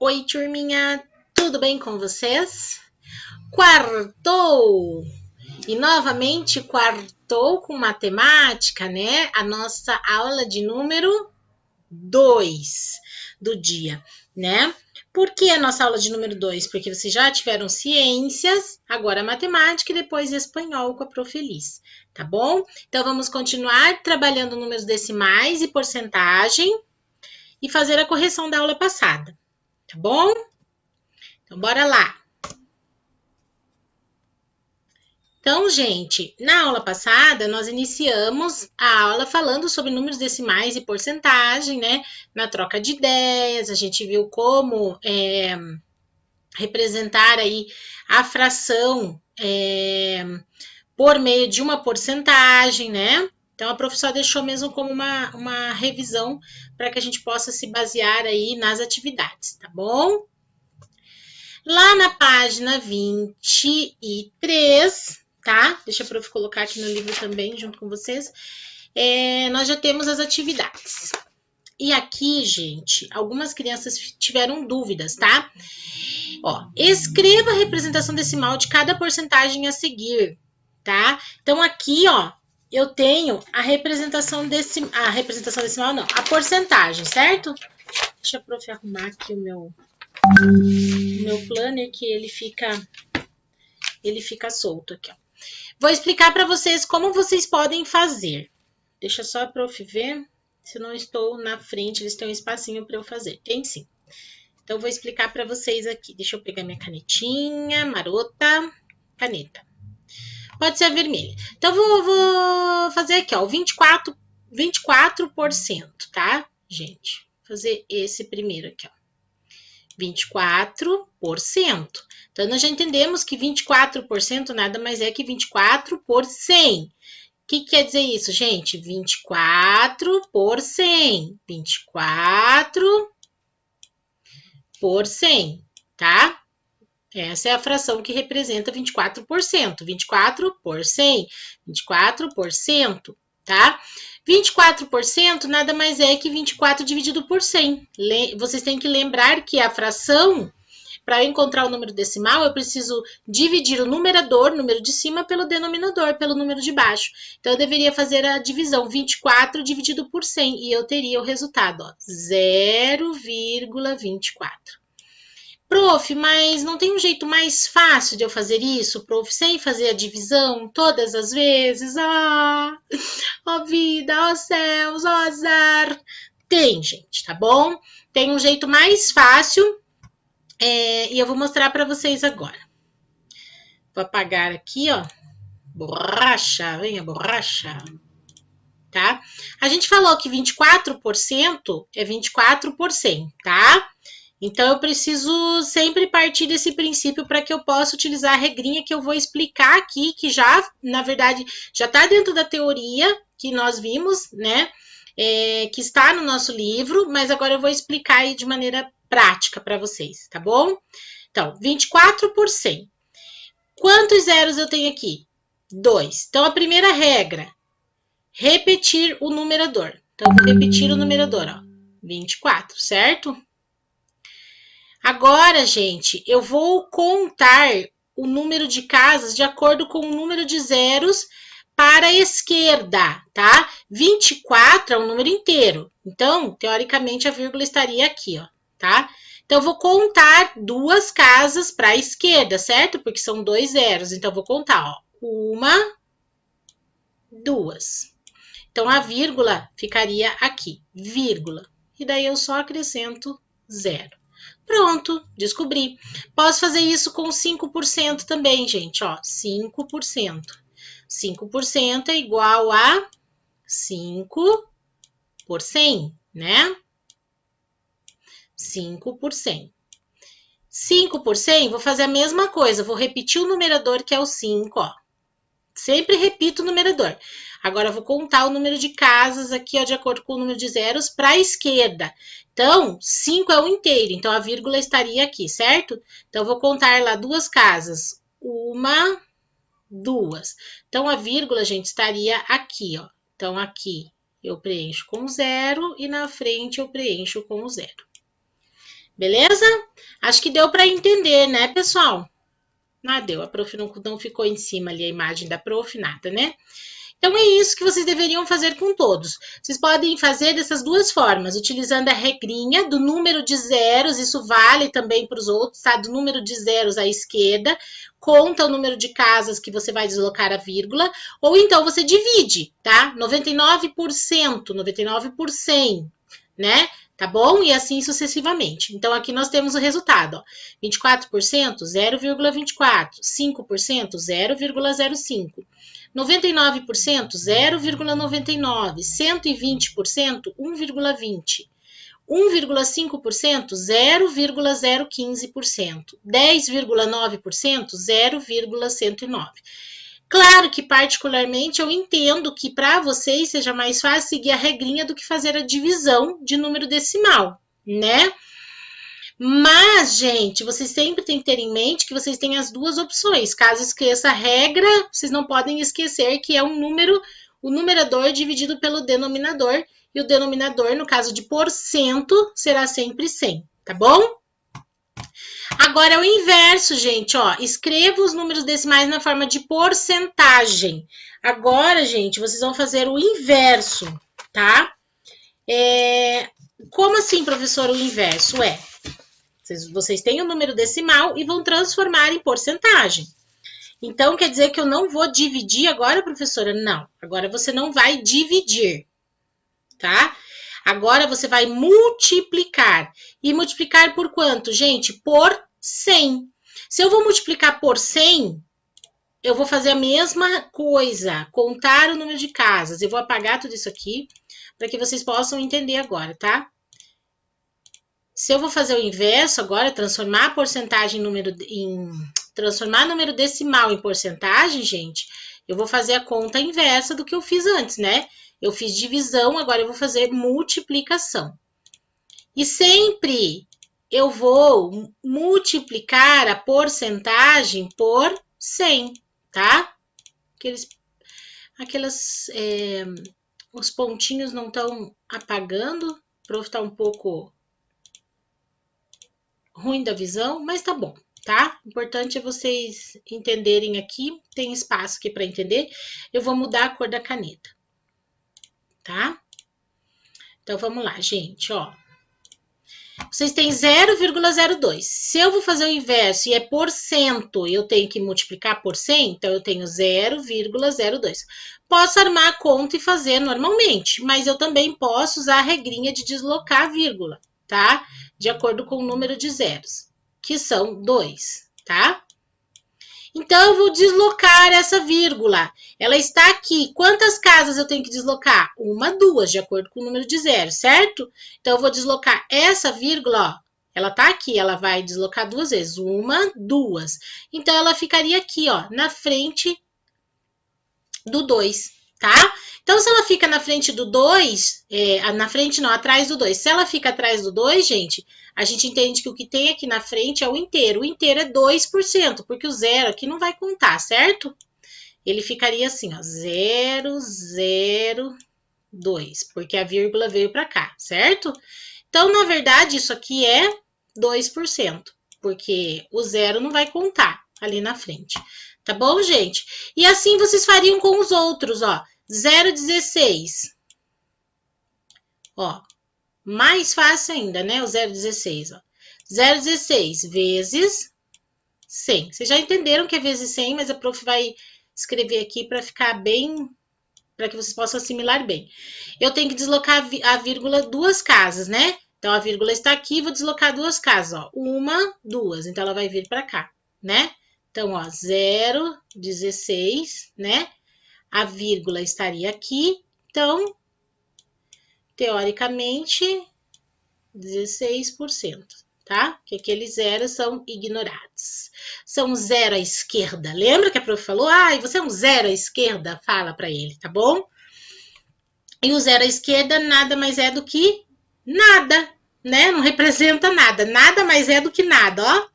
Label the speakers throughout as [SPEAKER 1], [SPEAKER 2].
[SPEAKER 1] Oi, turminha, tudo bem com vocês? Quartou! E novamente quartou com matemática, né? A nossa aula de número 2 do dia, né? Por que a nossa aula de número 2? Porque vocês já tiveram ciências, agora matemática e depois espanhol com a Prof. Elis, tá bom? Então vamos continuar trabalhando números decimais e porcentagem e fazer a correção da aula passada, tá bom? Então bora lá! Então, gente, na aula passada, nós iniciamos a aula falando sobre números decimais e porcentagem, né? Na troca de ideias, a gente viu como representar aí a fração por meio de uma porcentagem, né? Então, a professora deixou mesmo como uma revisão para que a gente possa se basear aí nas atividades, tá bom? Lá na página 23, tá? Deixa a prof colocar aqui no livro também, junto com vocês. Nós já temos as atividades. E aqui, gente, algumas crianças tiveram dúvidas, tá? Ó, escreva a representação decimal de cada porcentagem a seguir, tá? Então, aqui, ó, eu tenho a representação decimal, não, a porcentagem, certo? Deixa a prof arrumar aqui o meu planner, que ele fica solto aqui, ó. Vou explicar para vocês como vocês podem fazer. Deixa só a prof ver se não estou na frente, eles têm um espacinho para eu fazer. Tem sim. Então, vou explicar para vocês aqui. Deixa eu pegar minha canetinha, marota, caneta. Pode ser a vermelha. Então, vou fazer aqui, ó, 24%, tá, gente? Vou fazer esse primeiro aqui, ó. 24%. Então, nós já entendemos que 24% nada mais é que 24 por 100. O que quer dizer isso, gente? 24 por 100. 24 por 100, tá? Essa é a fração que representa 24%. 24 por 100. 24%, tá? 24% nada mais é que 24 dividido por 100. Vocês têm que lembrar que a fração, para encontrar o número decimal, eu preciso dividir o numerador, número de cima, pelo denominador, pelo número de baixo. Então, eu deveria fazer a divisão 24 dividido por 100 e eu teria o resultado, ó, 0,24. Prof, mas não tem um jeito mais fácil de eu fazer isso, prof, sem fazer a divisão todas as vezes? Ó vida, ó céus, ó azar. Tem, gente, tá bom? Tem um jeito mais fácil e eu vou mostrar para vocês agora. Vou apagar aqui, ó. Borracha, vem a borracha. Tá? A gente falou que 24% é 24 por 100, tá? Então, eu preciso sempre partir desse princípio para que eu possa utilizar a regrinha que eu vou explicar aqui, que já, na verdade, já está dentro da teoria que nós vimos, né? Que está no nosso livro, mas agora eu vou explicar aí de maneira prática para vocês, tá bom? Então, 24 por 100. Quantos zeros eu tenho aqui? 2. Então, a primeira regra, repetir o numerador. Então, eu vou repetir o numerador, ó, 24, certo? Agora, gente, eu vou contar o número de casas de acordo com o número de zeros para a esquerda, tá? 24 é um número inteiro. Então, teoricamente, a vírgula estaria aqui, ó, tá? Então, eu vou contar duas casas para a esquerda, certo? Porque são 2 zeros. Então, eu vou contar, ó, 1, 2. Então, a vírgula ficaria aqui, vírgula. E daí, eu só acrescento 0. Pronto, descobri. Posso fazer isso com 5% também, gente, ó, 5%. 5% é igual a 5 por 100, né? 5 por 100. 5 por 100, vou fazer a mesma coisa, vou repetir o numerador, que é o 5, ó. Sempre repito o numerador. Agora, eu vou contar o número de casas aqui, ó, de acordo com o número de zeros para a esquerda. Então, 5 é o inteiro, então a vírgula estaria aqui, certo? Então, eu vou contar lá duas casas. 1, 2. Então, a vírgula, gente, estaria aqui, ó. Então, aqui eu preencho com 0 e na frente eu preencho com 0. Beleza? Acho que deu para entender, né, pessoal? Ah, deu. A prof não ficou em cima ali a imagem da prof, nada, né? Então, é isso que vocês deveriam fazer com todos. Vocês podem fazer dessas duas formas, utilizando a regrinha do número de zeros, isso vale também para os outros, tá? Do número de zeros à esquerda, conta o número de casas que você vai deslocar a vírgula, ou então você divide, tá? 99%, 99 por 100, né? Tá bom? E assim sucessivamente. Então, aqui nós temos o resultado, ó. 24%, 0,24. 5%, 0,05. 99%, 0,99. 120%, 1,20. 1,5%, 0,015%. 10,9%, 0,109. Claro que, particularmente, eu entendo que para vocês seja mais fácil seguir a regrinha do que fazer a divisão de número decimal, né? Mas, gente, vocês sempre têm que ter em mente que vocês têm as duas opções. Caso esqueça a regra, vocês não podem esquecer que é um número, o numerador dividido pelo denominador, e o denominador, no caso de porcento, será sempre 100, tá bom? Agora é o inverso, gente, ó. Escreva os números decimais na forma de porcentagem. Agora, gente, vocês vão fazer o inverso, tá? Como assim, professor, o inverso? Vocês têm o número decimal e vão transformar em porcentagem. Então, quer dizer que eu não vou dividir agora, professora? Não. Agora você não vai dividir, tá? Agora você vai multiplicar. E multiplicar por quanto, gente? Por 100. Se eu vou multiplicar por 100, eu vou fazer a mesma coisa. Contar o número de casas. Eu vou apagar tudo isso aqui para que vocês possam entender agora, tá? Se eu vou fazer o inverso agora, transformar a porcentagem transformar número decimal em porcentagem, gente, eu vou fazer a conta inversa do que eu fiz antes, né? Eu fiz divisão, agora eu vou fazer multiplicação. E sempre eu vou multiplicar a porcentagem por 100, tá? Os pontinhos não estão apagando, o prof tá um pouco ruim da visão, mas tá bom, tá? O importante é vocês entenderem aqui, tem espaço aqui para entender. Eu vou mudar a cor da caneta, tá? Então, vamos lá, gente, ó. Vocês têm 0,02. Se eu vou fazer o inverso e é porcento, eu tenho que multiplicar por 100, então eu tenho 0,02. Posso armar a conta e fazer normalmente, mas eu também posso usar a regrinha de deslocar a vírgula, tá? De acordo com o número de zeros, que são 2, tá? Então, eu vou deslocar essa vírgula. Ela está aqui. Quantas casas eu tenho que deslocar? 1, 2, de acordo com o número de zeros, certo? Então, eu vou deslocar essa vírgula, ó. Ela tá aqui, ela vai deslocar 2 vezes. 1, 2. Então, ela ficaria aqui, ó, na frente do 2, tá? Então, se ela fica na frente do 2, na frente não, atrás do 2. Se ela fica atrás do 2, gente, a gente entende que o que tem aqui na frente é o inteiro. O inteiro é 2%, porque o zero aqui não vai contar, certo? Ele ficaria assim, ó, 0, 0, 2, porque a vírgula veio para cá, certo? Então, na verdade, isso aqui é 2%, porque o zero não vai contar ali na frente. Tá bom, gente? E assim vocês fariam com os outros, ó. 0,16. Ó, mais fácil ainda, né? O 0,16, ó. 0,16 vezes 100. Vocês já entenderam que é vezes 100, mas a prof vai escrever aqui para ficar bem, para que vocês possam assimilar bem. Eu tenho que deslocar a vírgula 2 casas, né? Então, a vírgula está aqui, vou deslocar 2 casas, ó. 1, 2. Então, ela vai vir para cá, né? Então, ó, 0,16, né? A vírgula estaria aqui. Então, teoricamente, 16%, tá? Que aqueles zeros são ignorados. São zero à esquerda. Lembra que a prof falou? Ah, você é um zero à esquerda? Fala para ele, tá bom? E o zero à esquerda nada mais é do que nada, né? Não representa nada. Nada mais é do que nada, ó.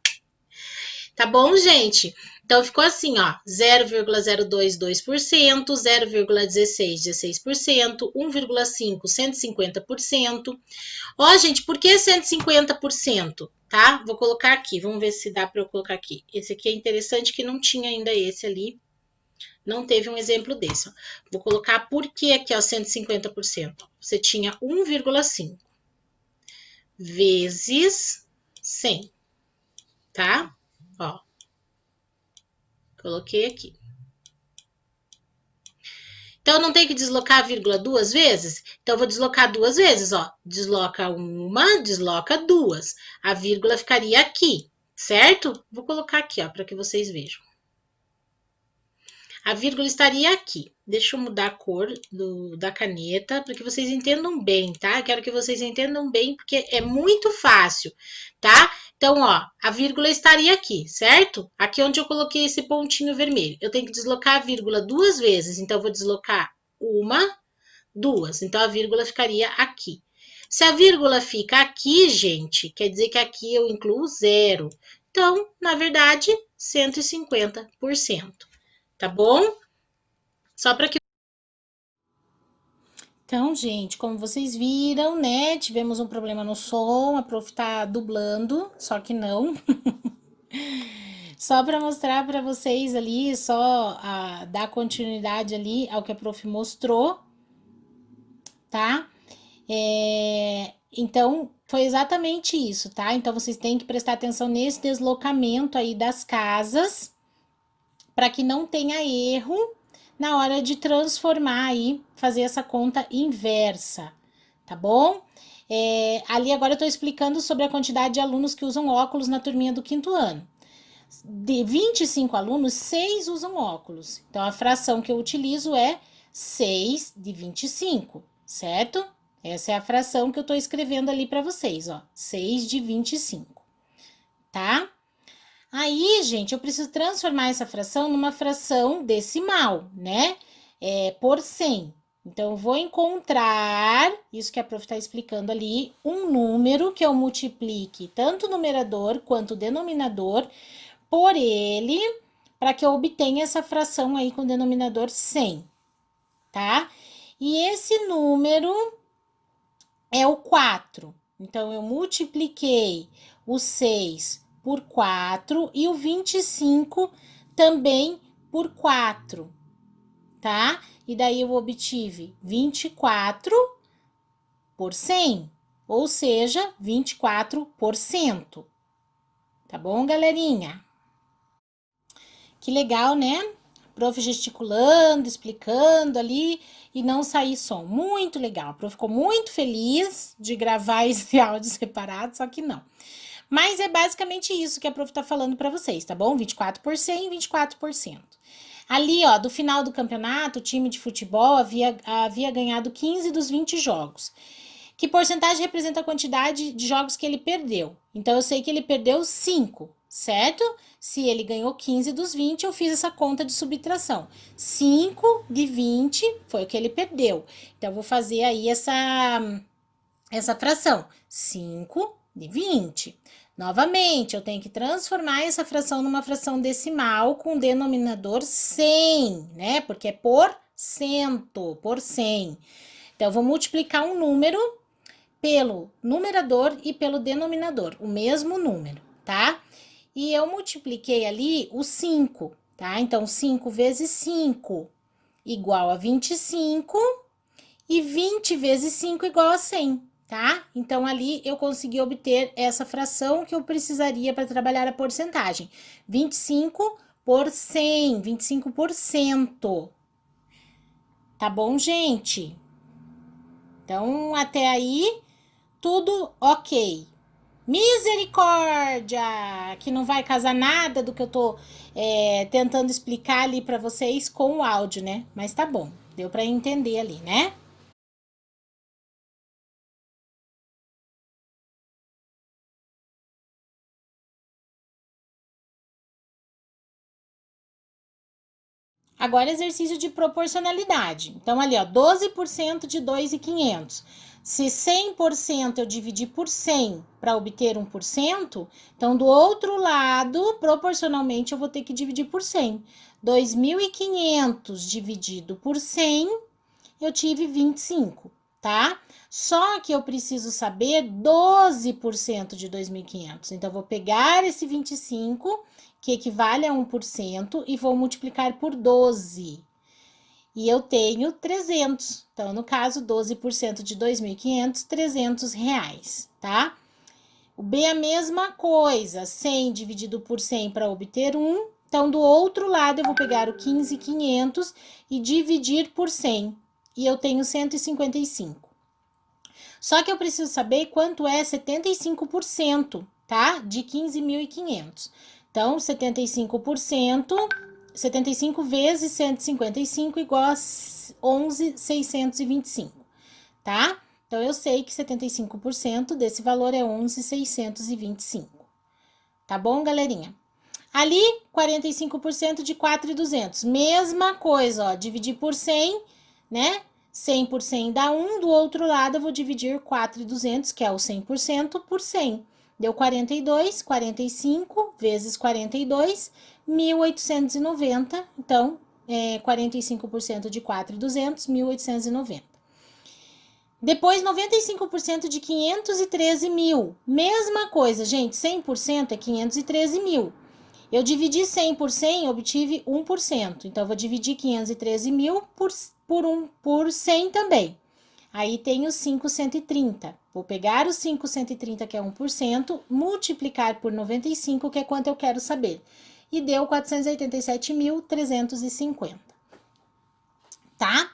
[SPEAKER 1] Tá bom, gente? Então, ficou assim, ó, 0,022%, 0,16%, 1,5%, 150%. Ó, gente, por que 150%? Tá? Vou colocar aqui, vamos ver se dá para eu colocar aqui. Esse aqui é interessante que não tinha ainda esse ali. Não teve um exemplo desse. Ó. Vou colocar por que aqui, ó, 150%. Você tinha 1,5 vezes 100, tá? Ó, coloquei aqui. Então, eu não tenho que deslocar a vírgula duas vezes? Então, eu vou deslocar duas vezes, ó. Desloca uma, desloca duas. A vírgula ficaria aqui, certo? Vou colocar aqui, ó, para que vocês vejam. A vírgula estaria aqui. Deixa eu mudar a cor da caneta para que vocês entendam bem, tá? Quero que vocês entendam bem porque é muito fácil, tá? Então, ó, a vírgula estaria aqui, certo? Aqui onde eu coloquei esse pontinho vermelho. Eu tenho que deslocar a vírgula duas vezes, então eu vou deslocar uma, duas. Então, a vírgula ficaria aqui. Se a vírgula fica aqui, gente, quer dizer que aqui eu incluo zero. Então, na verdade, 150%. Tá bom? Só para que. Então, gente, como vocês viram, né? Tivemos um problema no som, a prof tá dublando, só que não. Só para mostrar para vocês ali, só dar continuidade ali ao que a prof mostrou, tá? Então, foi exatamente isso, tá? Então, vocês têm que prestar atenção nesse deslocamento aí das casas, para que não tenha erro na hora de transformar aí, fazer essa conta inversa, tá bom? Ali agora eu tô explicando sobre a quantidade de alunos que usam óculos na turminha do quinto ano. De 25 alunos, 6 usam óculos. Então, a fração que eu utilizo é 6 de 25, certo? Essa é a fração que eu tô escrevendo ali para vocês, ó. 6 de 25, tá? Aí, gente, eu preciso transformar essa fração numa fração decimal, né? Por 100. Então, eu vou encontrar, isso que a prof está explicando ali, um número que eu multiplique tanto o numerador quanto o denominador por ele, para que eu obtenha essa fração aí com o denominador 100, tá? E esse número é o 4. Então, eu multipliquei o 6 por 4 e o 25 também por 4, tá? E daí eu obtive 24 por 100, ou seja, 24%. Tá bom, galerinha? Que legal, né? Prof gesticulando, explicando ali e não sair som. Muito legal. A prof ficou muito feliz de gravar esse áudio separado, só que não. Mas é basicamente isso que a prof tá falando para vocês, tá bom? 24 por 100 e 24%. Ali, ó, do final do campeonato, o time de futebol havia ganhado 15 dos 20 jogos. Que porcentagem representa a quantidade de jogos que ele perdeu? Então, eu sei que ele perdeu 5, certo? Se ele ganhou 15 dos 20, eu fiz essa conta de subtração. 5 de 20 foi o que ele perdeu. Então, eu vou fazer aí essa fração. 5 de 20. Novamente, eu tenho que transformar essa fração numa fração decimal com o denominador 100, né? Porque é por 100. Então, eu vou multiplicar um número pelo numerador e pelo denominador, o mesmo número, tá? E eu multipliquei ali o 5, tá? Então, 5 vezes 5 igual a 25 e 20 vezes 5 igual a 100, tá? Então, ali eu consegui obter essa fração que eu precisaria para trabalhar a porcentagem. 25 por 100, 25%. Tá bom, gente? Então, até aí, tudo ok. Misericórdia! Que não vai casar nada do que eu tô tentando explicar ali para vocês com o áudio, né? Mas tá bom, deu para entender ali, né? Agora, exercício de proporcionalidade. Então, ali, ó, 12% de 2.500. Se 100% eu dividir por 100 para obter 1%, então do outro lado, proporcionalmente, eu vou ter que dividir por 100. 2.500 dividido por 100, eu tive 25, tá? Só que eu preciso saber 12% de 2.500. Então, eu vou pegar esse 25, que equivale a 1%, e vou multiplicar por 12. E eu tenho 300. Então, no caso, 12% de 2.500, R$300, tá? O B é a mesma coisa, 100 dividido por 100 para obter 1. Então, do outro lado, eu vou pegar o 15.500 e dividir por 100. E eu tenho 155. Só que eu preciso saber quanto é 75%, tá? De 15.500. Então, 75%, 75 vezes 155 igual a 11.625, tá? Então, eu sei que 75% desse valor é 11.625. Tá bom, galerinha? Ali, 45% de 4.200. Mesma coisa, ó, dividir por 100, né? 100 por 100 dá 1, do outro lado eu vou dividir 4.200, que é o 100%, por 100. Deu 42, 45 vezes 42, 1.890. Então, 45% de 4.200, 1.890. Depois, 95% de 513 mil. Mesma coisa, gente, 100% é 513 mil. Eu dividi 100 por 100, obtive 1%. Então, eu vou dividir 513 mil por 100 também. Aí, tenho 530. Vou pegar os 530, que é 1%, multiplicar por 95, que é quanto eu quero saber. E deu 487.350. Tá?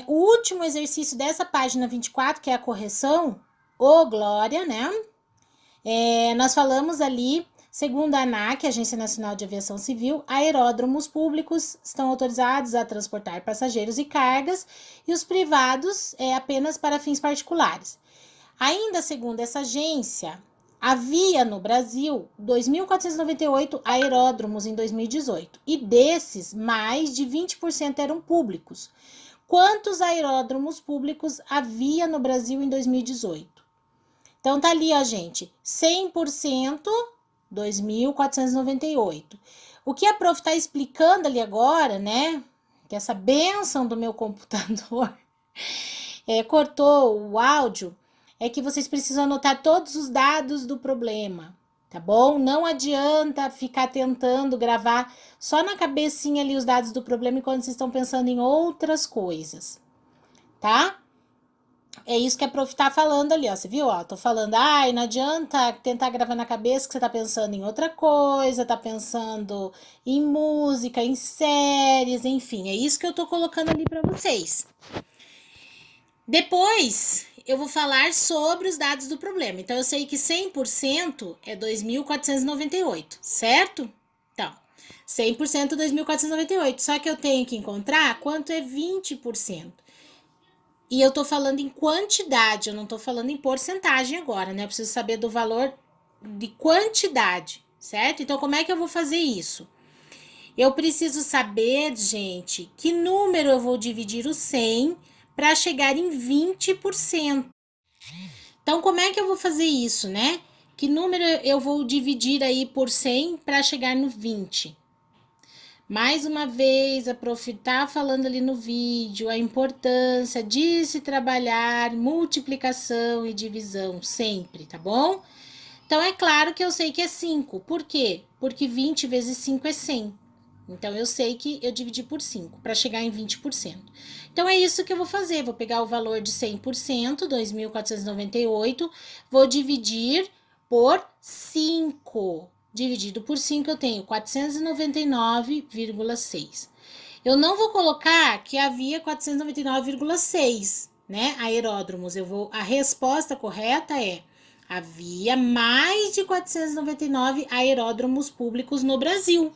[SPEAKER 1] O último exercício dessa página 24, que é a correção, glória, né? Nós falamos ali, segundo a ANAC, Agência Nacional de Aviação Civil, aeródromos públicos estão autorizados a transportar passageiros e cargas, e os privados apenas para fins particulares. Ainda segundo essa agência, havia no Brasil 2.498 aeródromos em 2018, e desses, mais de 20% eram públicos. Quantos aeródromos públicos havia no Brasil em 2018? Então, tá ali, ó, gente, 100%, 2.498. O que a prof tá explicando ali agora, né, que essa bênção do meu computador cortou o áudio, é que vocês precisam anotar todos os dados do problema, tá bom? Não adianta ficar tentando gravar só na cabecinha ali os dados do problema enquanto vocês estão pensando em outras coisas, tá? É isso que a prof tá falando ali, ó, você viu? Ó, tô falando, não adianta tentar gravar na cabeça que você tá pensando em outra coisa, tá pensando em música, em séries, enfim, é isso que eu tô colocando ali pra vocês. Depois, eu vou falar sobre os dados do problema. Então, eu sei que 100% é 2.498, certo? Então, 100% é 2.498. Só que eu tenho que encontrar quanto é 20%. E eu tô falando em quantidade, eu não tô falando em porcentagem agora, né? Eu preciso saber do valor de quantidade, certo? Então, como é que eu vou fazer isso? Eu preciso saber, gente, que número eu vou dividir o 100 para chegar em 20%. Então, como é que eu vou fazer isso, né? Que número eu vou dividir aí por 100 para chegar no 20? Mais uma vez, a prof tá falando ali no vídeo a importância de se trabalhar multiplicação e divisão sempre, tá bom? Então, é claro que eu sei que é 5. Por quê? Porque 20 vezes 5 é 100. Então, eu sei que eu dividi por 5 para chegar em 20%. Então, é isso que eu vou fazer. Vou pegar o valor de 100%, 2.498, vou dividir por 5. Dividido por 5, eu tenho 499,6. Eu não vou colocar que havia 499,6, né, aeródromos. A resposta correta é: havia mais de 499 aeródromos públicos no Brasil,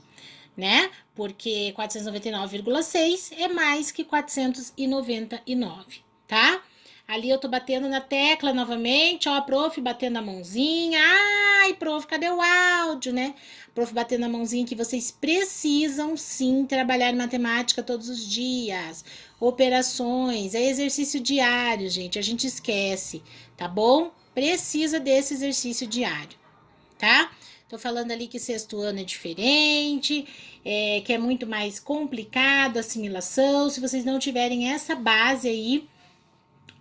[SPEAKER 1] né? Porque 499,6 é mais que 499, tá? Ali eu tô batendo na tecla novamente, ó, a prof batendo a mãozinha. Ai, prof, cadê o áudio, né? Prof batendo a mãozinha que vocês precisam sim trabalhar matemática todos os dias. Operações, é exercício diário, gente, a gente esquece, tá bom? Precisa desse exercício diário, tá? Tô falando ali que sexto ano é diferente, que é muito mais complicado a assimilação. Se vocês não tiverem essa base aí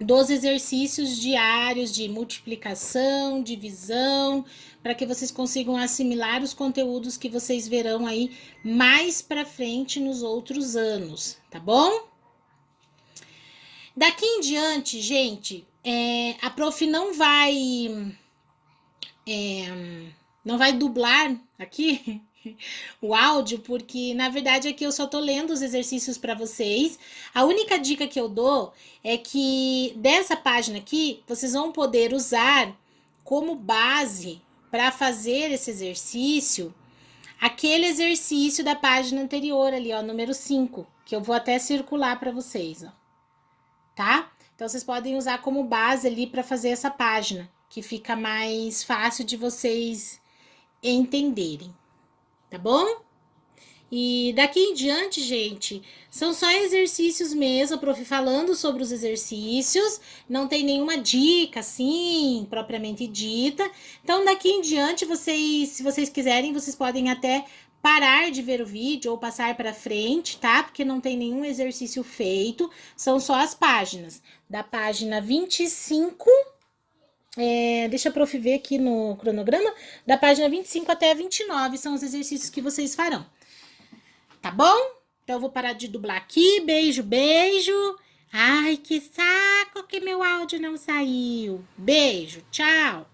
[SPEAKER 1] dos exercícios diários de multiplicação, divisão, para que vocês consigam assimilar os conteúdos que vocês verão aí mais para frente nos outros anos, tá bom? Daqui em diante, gente, a prof não vai dublar aqui o áudio, porque na verdade aqui eu só tô lendo os exercícios para vocês. A única dica que eu dou é que dessa página aqui vocês vão poder usar como base para fazer esse exercício aquele exercício da página anterior ali, ó, número 5, que eu vou até circular para vocês, ó. Tá? Então vocês podem usar como base ali para fazer essa página, que fica mais fácil de vocês entenderem, tá bom? E daqui em diante, gente, são só exercícios mesmo, a prof falando sobre os exercícios, não tem nenhuma dica assim, propriamente dita. Então, daqui em diante, vocês, se vocês quiserem, vocês podem até parar de ver o vídeo ou passar para frente, tá? Porque não tem nenhum exercício feito, são só as páginas. Da página 25, deixa a prof ver aqui no cronograma, da página 25 até a 29 são os exercícios que vocês farão. Tá bom? Então eu vou parar de dublar aqui. Beijo, beijo. Ai, que saco que meu áudio não saiu. Beijo, tchau.